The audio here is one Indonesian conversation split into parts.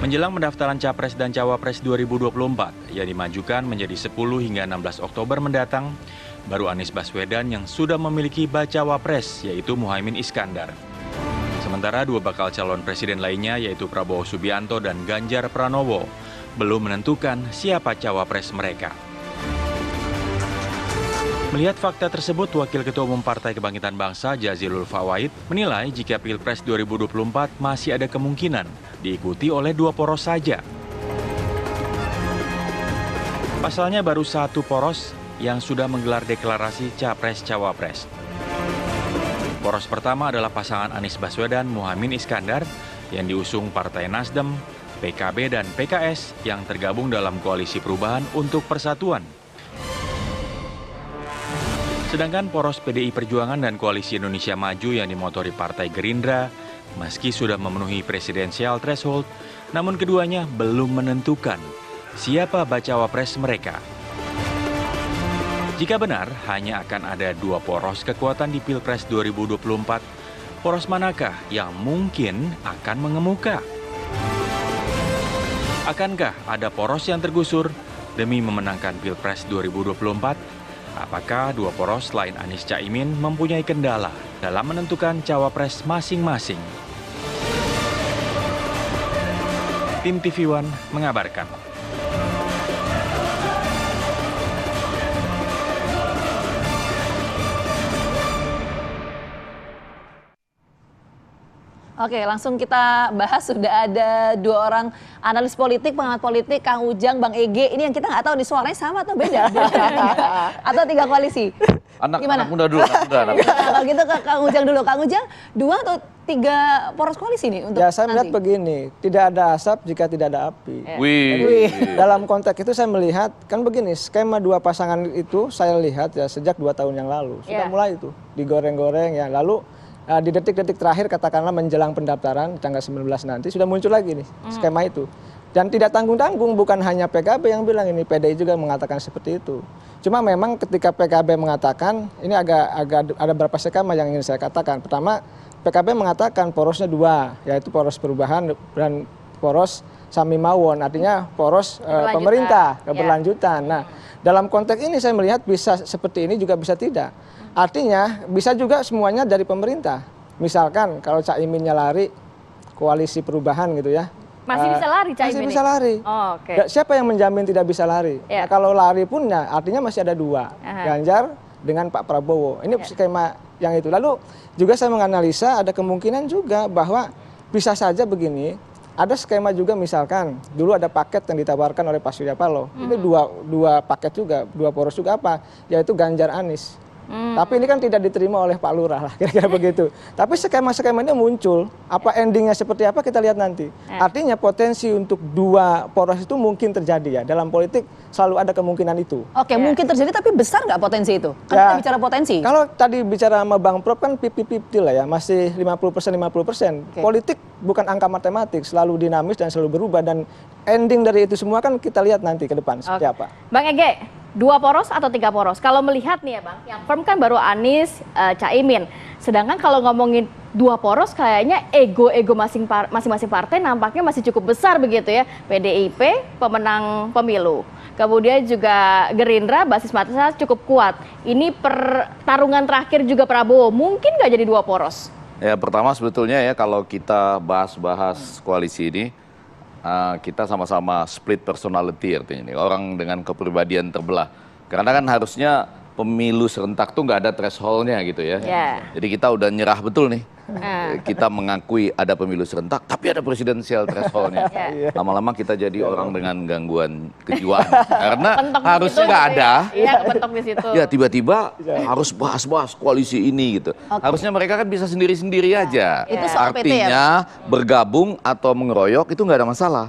Menjelang pendaftaran Capres dan Cawapres 2024 yang dimajukan menjadi 10 hingga 16 Oktober mendatang, baru Anies Baswedan yang sudah memiliki bacawa pres, yaitu Muhaimin Iskandar. Sementara dua bakal calon presiden lainnya, yaitu Prabowo Subianto dan Ganjar Pranowo, belum menentukan siapa cawapres mereka. Melihat fakta tersebut, Wakil Ketua Umum Partai Kebangkitan Bangsa Jazilul Fawait menilai jika Pilpres 2024 masih ada kemungkinan diikuti oleh dua poros saja. Pasalnya baru satu poros yang sudah menggelar deklarasi Capres-Cawapres. Poros pertama adalah pasangan Anies Baswedan Muhaimin Iskandar yang diusung Partai Nasdem, PKB dan PKS yang tergabung dalam Koalisi Perubahan untuk Persatuan. Sedangkan poros PDI Perjuangan dan Koalisi Indonesia Maju yang dimotori Partai Gerindra, meski sudah memenuhi presidensial threshold, namun keduanya belum menentukan siapa bacawa pres mereka. Jika benar, hanya akan ada dua poros kekuatan di Pilpres 2024, poros manakah yang mungkin akan mengemuka? Akankah ada poros yang tergusur demi memenangkan Pilpres 2024? Apakah dua poros selain Anies Caimin mempunyai kendala dalam menentukan cawapres masing-masing? Tim TV One mengabarkan. Oke, langsung kita bahas. Sudah ada dua orang analis politik, pengamat politik, Kang Ujang, Bang Ege. Ini yang kita nggak tahu nih suaranya sama atau beda? Atau tiga koalisi? Anak muda dulu, anak muda. Kalau gitu ke Kang Ujang dulu. Kang Ujang, dua atau tiga poros koalisi nih untuk Ya, saya melihat nanti? begini, tidak ada asap jika tidak ada api. Wih. Dalam konteks itu saya melihat, kan begini, skema dua pasangan itu saya lihat ya sejak 2 tahun yang lalu. Sudah mulai itu, digoreng-goreng ya. Lalu di detik-detik terakhir katakanlah menjelang pendaftaran tanggal 19 nanti sudah muncul lagi nih skema itu. Dan tidak tanggung-tanggung, bukan hanya PKB yang bilang ini, PDI juga mengatakan seperti itu. Cuma memang ketika PKB mengatakan, ini agak ada beberapa skema yang ingin saya katakan. Pertama, PKB mengatakan porosnya dua, yaitu poros perubahan dan poros Samimawon, artinya poros pemerintah, keberlanjutan. Nah, dalam konteks ini saya melihat bisa seperti ini juga bisa tidak. Artinya bisa juga semuanya dari pemerintah. Misalkan kalau Caiminnya lari, koalisi perubahan gitu ya. Masih bisa lari Caimin? Masih bisa lari. Oh, oke. Siapa yang menjamin tidak bisa lari? Ya. Nah, kalau lari pun ya artinya masih ada dua. Ganjar dengan Pak Prabowo. Ini skema yang itu. Lalu juga saya menganalisa ada kemungkinan juga bahwa bisa saja begini. Ada skema juga misalkan dulu ada paket yang ditawarkan oleh Pak Surya Paloh. Ini dua paket juga, dua poros juga apa? Yaitu Ganjar Anies. Tapi ini kan tidak diterima oleh Pak Lurah lah, kira-kira begitu. Tapi skema-skema ini muncul, apa endingnya seperti apa kita lihat nanti. Artinya potensi untuk dua poros itu mungkin terjadi ya. Dalam politik selalu ada kemungkinan itu. Oke, mungkin terjadi, tapi besar nggak potensi itu? Kan kita bicara potensi. Kalau tadi bicara sama Bang Prof kan 50-50 lah ya, masih 50%, 50%. Politik bukan angka matematik, selalu dinamis dan selalu berubah. Dan ending dari itu semua kan kita lihat nanti ke depan seperti apa. Bang Ege, dua poros atau tiga poros? Kalau melihat nih ya Bang, yang firm kan baru Anies, Caimin. Sedangkan kalau ngomongin dua poros kayaknya ego-ego masing-masing partai nampaknya masih cukup besar begitu ya. PDIP, pemenang pemilu. Kemudian juga Gerindra, basis massa cukup kuat. Ini pertarungan terakhir juga Prabowo. Mungkin nggak jadi dua poros? Ya pertama sebetulnya ya kalau kita bahas koalisi ini, kita sama-sama split personality artinya ini. Orang dengan kepribadian terbelah. Karena kan harusnya pemilu serentak tuh nggak ada thresholdnya gitu ya. Jadi kita udah nyerah betul nih. Kita mengakui ada pemilu serentak, tapi ada presidensial thresholdnya. Lama-lama kita jadi orang dengan gangguan kejiwaan. Karena harusnya nggak ada. Iya, kepentok di situ. Ya tiba-tiba harus bahas-bahas koalisi ini gitu. Harusnya mereka kan bisa sendiri-sendiri aja. Itu soal PT ya? Artinya bergabung atau mengeroyok itu nggak ada masalah.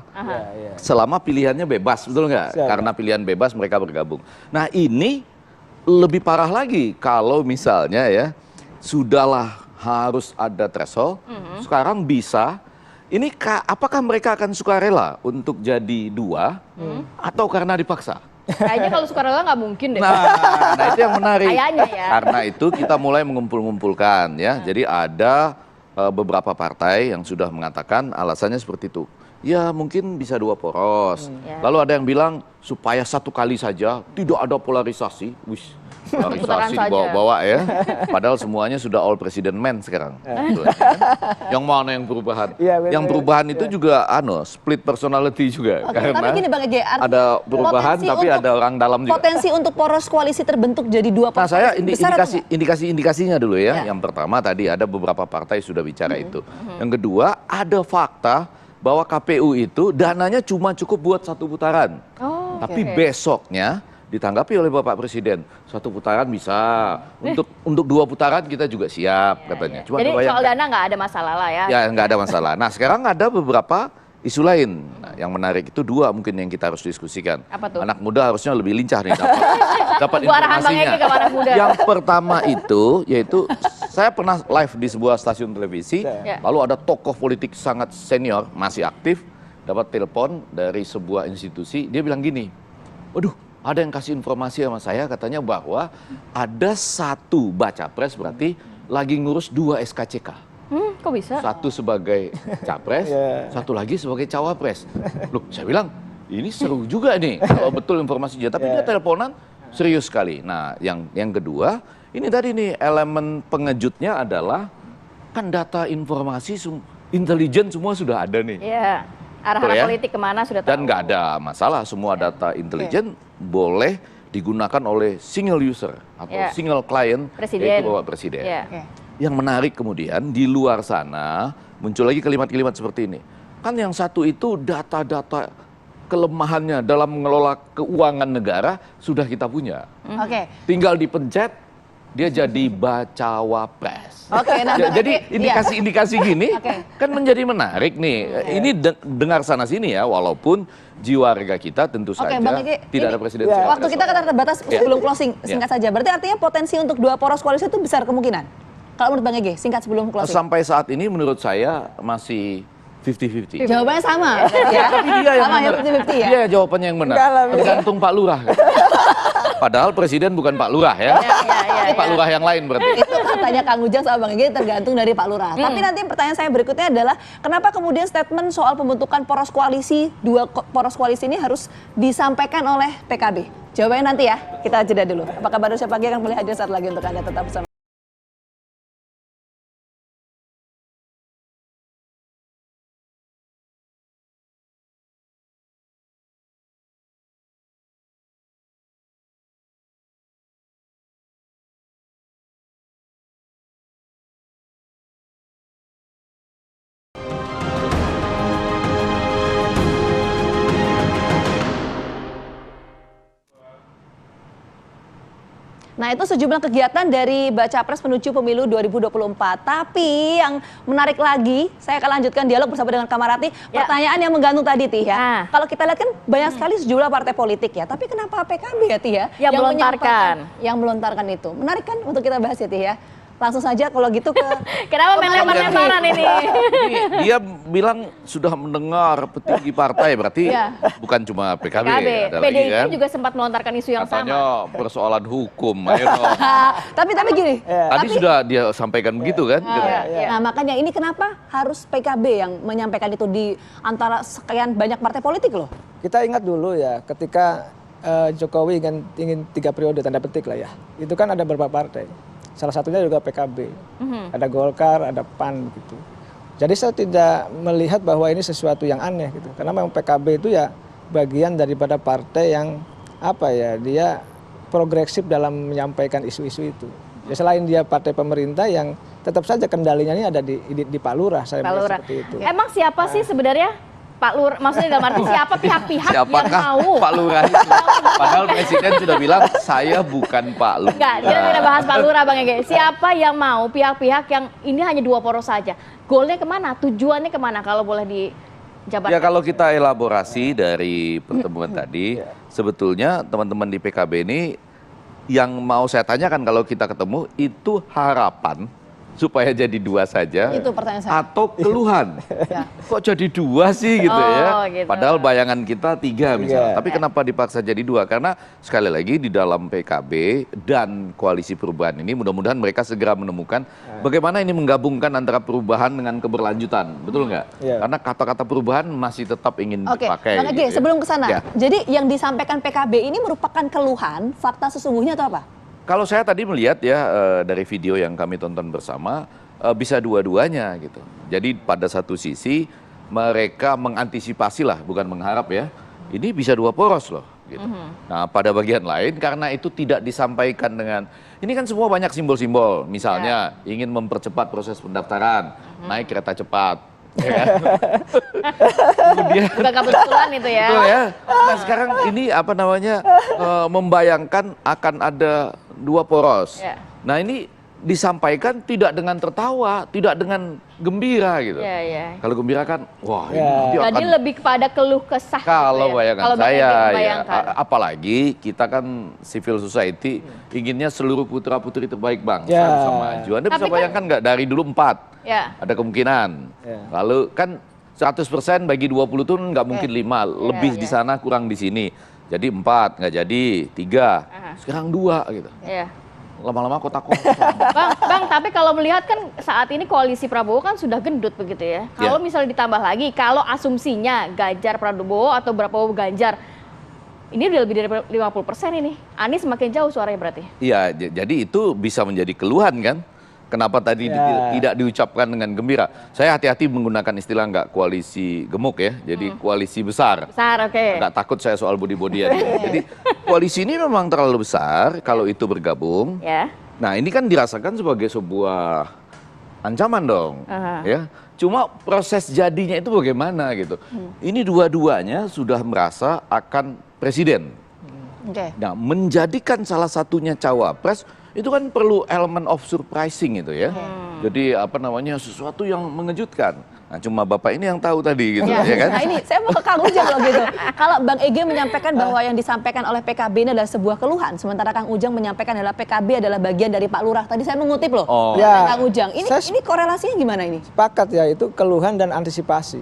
Selama pilihannya bebas, betul nggak? Karena pilihan bebas mereka bergabung. Nah ini lebih parah lagi kalau misalnya ya sudahlah harus ada threshold, sekarang bisa. Ini apakah mereka akan sukarela untuk jadi dua atau karena dipaksa? Kayaknya kalau sukarela nggak mungkin deh. Nah itu yang menarik. Kayaknya ya. Karena itu kita mulai mengumpul-ngumpulkan ya. Jadi ada beberapa partai yang sudah mengatakan alasannya seperti itu. ya mungkin bisa 2 poros. Ya. Lalu ada yang bilang supaya 1 kali saja, tidak ada polarisasi. Wih, Putaran polarisasi saja. dibawa-bawa ya. Padahal semuanya sudah all president men sekarang. Gitu, ya. Yang mana yang perubahan? Iya, betul. Yang perubahan itu juga split personality juga. Oke, Karena tapi gini Bang Ege, artinya ada perubahan potensi tapi untuk- ada orang dalam juga. Potensi untuk poros koalisi terbentuk jadi 2 poros Nah, saya koalisi besar atau enggak? indikasinya dulu ya. Ya. Yang pertama tadi ada beberapa partai sudah bicara itu. Yang kedua, ada fakta bahwa KPU itu dananya cuma cukup buat 1 putaran. Oh, Tapi oke. besoknya ditanggapi oleh Bapak Presiden, 1 putaran bisa. Untuk 2 putaran kita juga siap katanya. Cuma Jadi soal kebayangkan. dana nggak ada masalah lah ya. Ya, nggak ada masalah. Nah, sekarang ada beberapa isu lain. Nah, yang menarik itu 2 mungkin yang kita harus diskusikan. Apa tuh? Anak muda harusnya lebih lincah nih dapat Tunggu arahan Bang informasinya. Ege ke anak muda. Yang pertama itu yaitu saya pernah live di sebuah stasiun televisi, Ya. lalu ada tokoh politik sangat senior masih aktif dapat telepon dari sebuah institusi, dia bilang gini, waduh, ada yang kasih informasi sama saya katanya bahwa ada 1 baca pres berarti lagi ngurus 2 SKCK. Kok bisa? 1 sebagai capres, Ya. 1 lagi sebagai cawapres. Loh, saya bilang ini seru juga nih kalau betul informasinya. Tapi dia teleponan serius sekali. Nah, yang kedua, ini tadi nih elemen pengejutnya adalah kan data informasi intelijen semua sudah ada nih. Iya. Arah-arah Betul ya? politik kemana sudah tahu. Dan nggak ada masalah, semua data intelijen boleh digunakan oleh single user atau Ya. single client, Presiden. yaitu Bapak Presiden. Iya. Oke. Yang menarik kemudian di luar sana muncul lagi kalimat-kalimat seperti ini. Kan yang satu itu data-data kelemahannya dalam mengelola keuangan negara sudah kita punya. Oke. Tinggal dipencet dia jadi bacawa pres. Oke, nah Bang Jadi Ege, iya. indikasi-indikasi gini Oke. kan menjadi menarik nih. Ini dengar sana sini ya, walaupun jiwa raga kita tentu Oke, saja Bang Ege, tidak ini ada presiden. Waktu kita kan terbatas Ya. sebelum closing, Ya. singkat saja. Berarti artinya potensi untuk 2 poros koalisi itu besar kemungkinan. Kalau menurut Bang Ege, singkat sebelum closing. Sampai saat ini menurut saya masih 50-50. Jawabannya sama, ya. Tapi dia yang Sama ya, benar. 50-50 ya. Dia jawabannya yang benar. Enggak lah, Tergantung Pak Lurah. Padahal presiden bukan Pak Lurah ya. Ini Pak Lurah yang lain berarti. Itu katanya Kang Ujang sama Bang Ege tergantung dari Pak Lurah. Tapi nanti pertanyaan saya berikutnya adalah kenapa kemudian statement soal pembentukan poros koalisi, 2 poros koalisi ini harus disampaikan oleh PKB? Jawabannya nanti ya, kita jeda dulu. Apa kabar Indonesia Pagi akan kembali hadir saat lagi untuk Anda tetap bersama. Nah, itu sejumlah kegiatan dari Baca Pres menuju pemilu 2024. Tapi yang menarik lagi, saya akan lanjutkan dialog bersama dengan Kamarati. Ya. Pertanyaan yang menggantung tadi, Tih ya. Nah. Kalau kita lihat kan banyak sekali sejumlah partai politik ya. Tapi kenapa PKB ya, Tih ya? Yang melontarkan. Yang melontarkan itu. Menarik kan untuk kita bahas ya, Tih ya. Langsung saja kalau gitu ke... Kenapa main lempar-lemparan ini? Ini dia bilang sudah mendengar petinggi partai, berarti Iya. bukan cuma PKB. PKB, Ada lagi PDIP kan. juga sempat melontarkan isu yang Katanya sama. persoalan hukum. Ayo dong. tapi gini. Tadi sudah dia sampaikan begitu kan. Gitu. Iya. Nah, makanya ini kenapa harus PKB yang menyampaikan itu di antara sekian banyak partai politik loh? Kita ingat dulu ya, ketika Jokowi ingin 3 periode tanda petik lah ya, itu kan ada beberapa partai. Salah satunya juga PKB, ada Golkar, ada PAN gitu. Jadi saya tidak melihat bahwa ini sesuatu yang aneh gitu, karena memang PKB itu ya bagian daripada partai yang apa ya, dia progresif dalam menyampaikan isu-isu itu. Ya selain dia partai pemerintah yang tetap saja kendalinya ini ada di Pak Lurah, saya Pak melihat Lurah. seperti itu. Emang siapa sih sebenarnya Pak Lurah? Maksudnya dalam arti siapa pihak-pihak yang Siapakah mau? Pak Lurah itu? Padahal presiden sudah bilang saya bukan Pak Lurah. Enggak, dia tidak bahas Pak Lurah Bang Ege. Siapa yang mau pihak-pihak yang ini hanya 2 poros saja? Goalnya kemana? Tujuannya kemana kalau boleh dijabarkan? Ya kalau kita elaborasi dari pertemuan tadi, sebetulnya teman-teman di PKB ini yang mau saya tanyakan kalau kita ketemu itu harapan supaya jadi 2 saja? Itu pertanyaan saya. Atau keluhan? Ya. Kok jadi 2 sih gitu Oh, ya? gitu. Padahal bayangan kita 3 misalnya. Iya. Tapi kenapa dipaksa jadi 2? Karena sekali lagi di dalam PKB dan Koalisi Perubahan ini mudah-mudahan mereka segera menemukan bagaimana ini menggabungkan antara perubahan dengan keberlanjutan. Betul nggak? Iya. Karena kata-kata perubahan masih tetap ingin Oke, dipakai. Bang Ege, gitu ya. sebelum ke sana. Ya. Jadi yang disampaikan PKB ini merupakan keluhan, fakta sesungguhnya atau apa? Kalau saya tadi melihat ya dari video yang kami tonton bersama bisa dua-duanya gitu. Jadi pada satu sisi mereka mengantisipasi lah, bukan mengharap ya. Ini bisa 2 poros loh. Gitu. Nah pada bagian lain karena itu tidak disampaikan dengan ini kan semua banyak simbol-simbol. Misalnya ingin mempercepat proses pendaftaran, naik kereta cepat. Ya. Kemudian Bukan kebetulan itu ya. betul ya. Nah sekarang ini apa namanya membayangkan akan ada 2 poros. Ya. Nah ini disampaikan tidak dengan tertawa, tidak dengan gembira gitu. Iya, iya. Kalau gembira kan, wah ini Ya. nanti Jadi akan. lebih kepada keluh kesah. Kalau gitu ya. bayangan Kalau Bang saya, Ege ya, membayangkan. apalagi kita kan civil society inginnya seluruh putra putri terbaik bangsa Ya. bisa maju. Anda bisa Tapi kan- bayangkan nggak dari dulu 4 Ya. ada kemungkinan. Ya. Lalu kan 100% bagi 20 itu nggak mungkin 5, lebih di ya. sana kurang di sini. Jadi 4, nggak jadi 3, sekarang 2 gitu. Iya. Lama-lama kota kosong. Bang, tapi kalau melihat kan saat ini koalisi Prabowo kan sudah gendut begitu ya. Kalau misalnya ditambah lagi, kalau asumsinya Ganjar Prabowo atau Prabowo Ganjar, ini udah lebih dari 50% ini. Anies semakin jauh suaranya berarti. Iya, jadi itu bisa menjadi keluhan kan? Kenapa tadi Ya. tidak diucapkan dengan gembira? Saya hati-hati menggunakan istilah nggak koalisi gemuk ya, jadi koalisi besar. Besar, oke. Nggak takut saya soal body-bodyan. Jadi koalisi ini memang terlalu besar kalau itu bergabung. Ya. Nah ini kan dirasakan sebagai sebuah ancaman dong, Aha. ya. Cuma proses jadinya itu bagaimana gitu. Ini dua-duanya sudah merasa akan presiden. Oke. Nah menjadikan salah satunya cawapres itu kan perlu elemen of surprising itu ya. Jadi apa namanya sesuatu yang mengejutkan. Nah cuma Bapak ini yang tahu tadi gitu Ya. ya kan. Nah ini saya mau ke Kang Ujang loh gitu. Kalau Bang Ege menyampaikan bahwa yang disampaikan oleh PKB ini adalah sebuah keluhan, sementara Kang Ujang menyampaikan adalah PKB adalah bagian dari Pak Lurah. Tadi saya mengutip loh, Oh. dari Ya. Kang Ujang. Ini korelasinya gimana ini? Sepakat ya, itu keluhan dan antisipasi.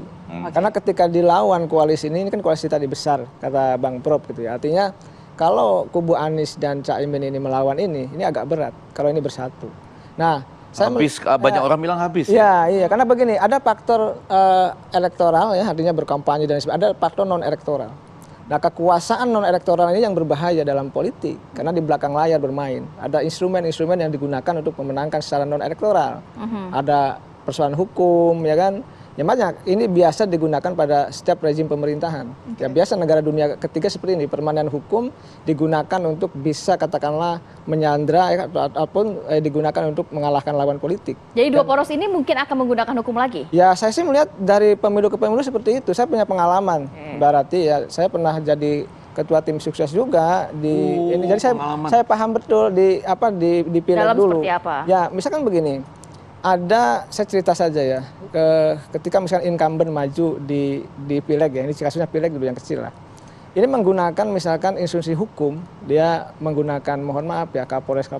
Karena ketika dilawan koalisi ini kan koalisi tadi besar, kata Bang Prof gitu ya. Artinya kalau kubu Anies dan Caimin ini melawan ini agak berat kalau ini bersatu. Nah, Habis banyak orang bilang habis. Iya, karena begini, ada faktor elektoral ya, artinya berkampanye dan sebagainya, ada faktor non elektoral. Nah, kekuasaan non elektoral ini yang berbahaya dalam politik karena di belakang layar bermain. Ada instrumen-instrumen yang digunakan untuk memenangkan secara non elektoral. Ada persoalan hukum, ya kan? Ya banyak. Ini biasa digunakan pada setiap rezim pemerintahan. Ya biasa negara dunia ketiga seperti ini, permainan hukum digunakan untuk bisa katakanlah menyandra ya, ataupun digunakan untuk mengalahkan lawan politik. Jadi 2 poros ini mungkin akan menggunakan hukum lagi? Ya saya sih melihat dari pemilu ke pemilu seperti itu. Saya punya pengalaman. Berarti ya saya pernah jadi ketua tim sukses juga di ini. Jadi pengalaman. saya paham betul di pileg Dalam dulu. seperti apa? Ya misalkan begini. Saya cerita saja ya. Ketika misalkan incumbent maju di pileg ya. Ini kasusnya pileg dulu yang kecil lah. Ini menggunakan misalkan instruksi hukum, dia menggunakan mohon maaf ya Kapolres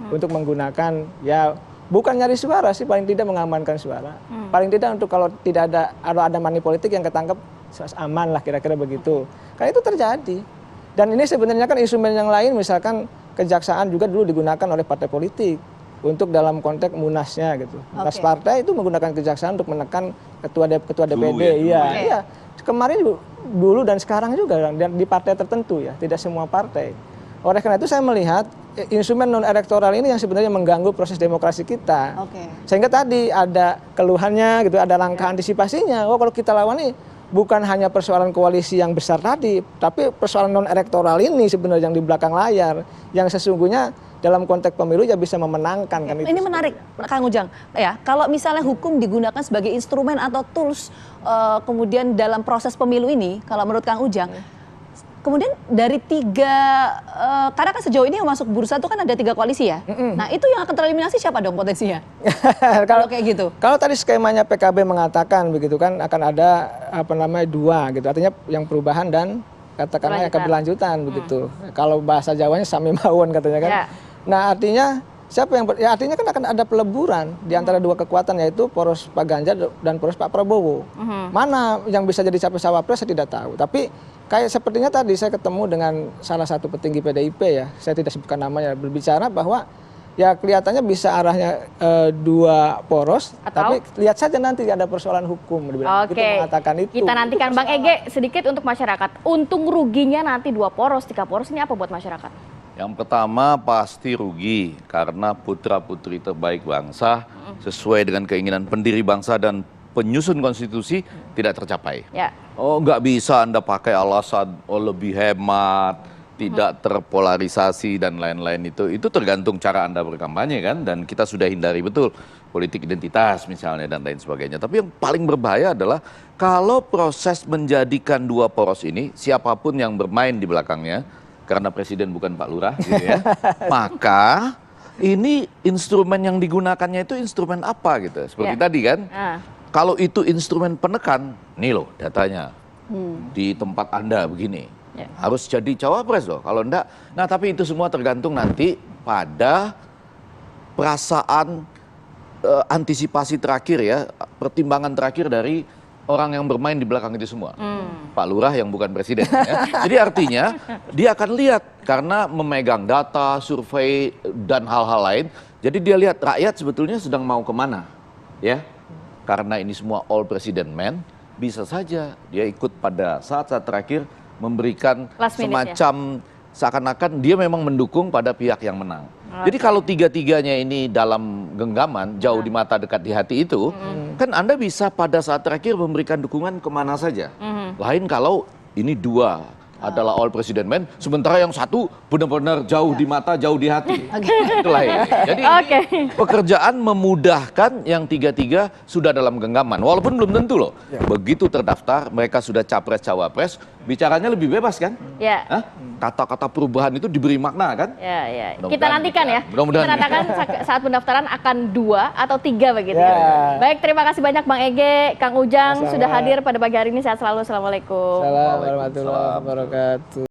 untuk menggunakan ya bukan nyari suara sih, paling tidak mengamankan suara. Paling tidak untuk kalau ada money politik yang ketangkep aman lah kira-kira begitu. Karena itu terjadi. Dan ini sebenarnya kan instrumen yang lain misalkan kejaksaan juga dulu digunakan oleh partai politik untuk dalam konteks munasnya gitu. Munas partai itu menggunakan kejaksaan untuk menekan ketua DPD. Iya. Kemarin dulu dan sekarang juga dan di partai tertentu ya, tidak semua partai. Oleh karena itu saya melihat instrumen non elektoral ini yang sebenarnya mengganggu proses demokrasi kita. Sehingga tadi ada keluhannya gitu, ada langkah antisipasinya. Oh kalau kita lawan nih bukan hanya persoalan koalisi yang besar tadi, tapi persoalan non elektoral ini sebenarnya yang di belakang layar, yang sesungguhnya dalam konteks pemilu ya bisa memenangkan kan itu. Ini menarik, Kang Ujang. Ya, kalau misalnya hukum digunakan sebagai instrumen atau tools kemudian dalam proses pemilu ini, kalau menurut Kang Ujang, kemudian dari 3, karena kan sejauh ini yang masuk bursa itu kan ada 3 koalisi ya. Nah itu yang akan tereliminasi siapa dong potensinya? Kalau kayak gitu. Kalau tadi skemanya PKB mengatakan begitu kan akan ada 2 gitu, artinya yang perubahan dan katakanlah yang keberlanjutan begitu. Kalau bahasa Jawanya sami mawon katanya kan. Ya. Nah artinya siapa yang ya artinya kan akan ada peleburan di antara dua kekuatan, yaitu poros Pak Ganjar dan poros Pak Prabowo. Mana yang bisa jadi capres cawapres saya tidak tahu. Tapi kayak sepertinya tadi saya ketemu dengan salah satu petinggi PDIP ya, saya tidak sebutkan namanya, berbicara bahwa ya kelihatannya bisa arahnya dua poros, tapi lihat saja nanti ada persoalan hukum. Oke, mengatakan itu. kita nantikan Bang Ege sedikit untuk masyarakat. Untung ruginya nanti 2 poros, 3 poros ini apa buat masyarakat? Yang pertama pasti rugi karena putra-putri terbaik bangsa sesuai dengan keinginan pendiri bangsa dan penyusun konstitusi tidak tercapai. Ya. Oh, nggak bisa Anda pakai alasan lebih hemat, tidak terpolarisasi dan lain-lain itu tergantung cara Anda berkampanye kan, dan kita sudah hindari betul politik identitas misalnya dan lain sebagainya. Tapi yang paling berbahaya adalah kalau proses menjadikan 2 poros ini siapapun yang bermain di belakangnya, karena presiden bukan Pak Lurah gitu ya, maka ini instrumen yang digunakannya itu instrumen apa gitu, seperti tadi kan. Kalau itu instrumen penekan, nih loh datanya di tempat Anda begini. Harus jadi cawapres loh, kalau enggak. Nah tapi itu semua tergantung nanti pada perasaan antisipasi terakhir ya, pertimbangan terakhir dari orang yang bermain di belakang itu semua. Pak Lurah yang bukan presiden ya. Jadi artinya dia akan lihat karena memegang data, survei dan hal-hal lain. Jadi dia lihat rakyat sebetulnya sedang mau kemana ya. Karena ini semua all president man, bisa saja dia ikut pada saat-saat terakhir memberikan semacam seakan-akan dia memang mendukung pada pihak yang menang. Jadi kalau tiga-tiganya ini dalam genggaman, jauh di mata dekat di hati itu, kan Anda bisa pada saat terakhir memberikan dukungan kemana saja. Lain kalau ini 2 adalah all president man, sementara yang satu benar-benar jauh di mata, jauh di hati. Itu lain. Jadi pekerjaan memudahkan yang 3-3 sudah dalam genggaman. Walaupun belum tentu loh. Begitu terdaftar, mereka sudah capres cawapres, bicaranya lebih bebas kan? Kata-kata perubahan itu diberi makna kan? Kita nantikan ya. Mudah-mudahan. Kita nantikan saat pendaftaran akan 2 atau 3 begitu ya. Baik, terima kasih banyak Bang Ege, Kang Ujang sudah hadir pada pagi hari ini. Sehat selalu. Assalamualaikum. Assalamualaikum warahmatullahi wabarakatuh.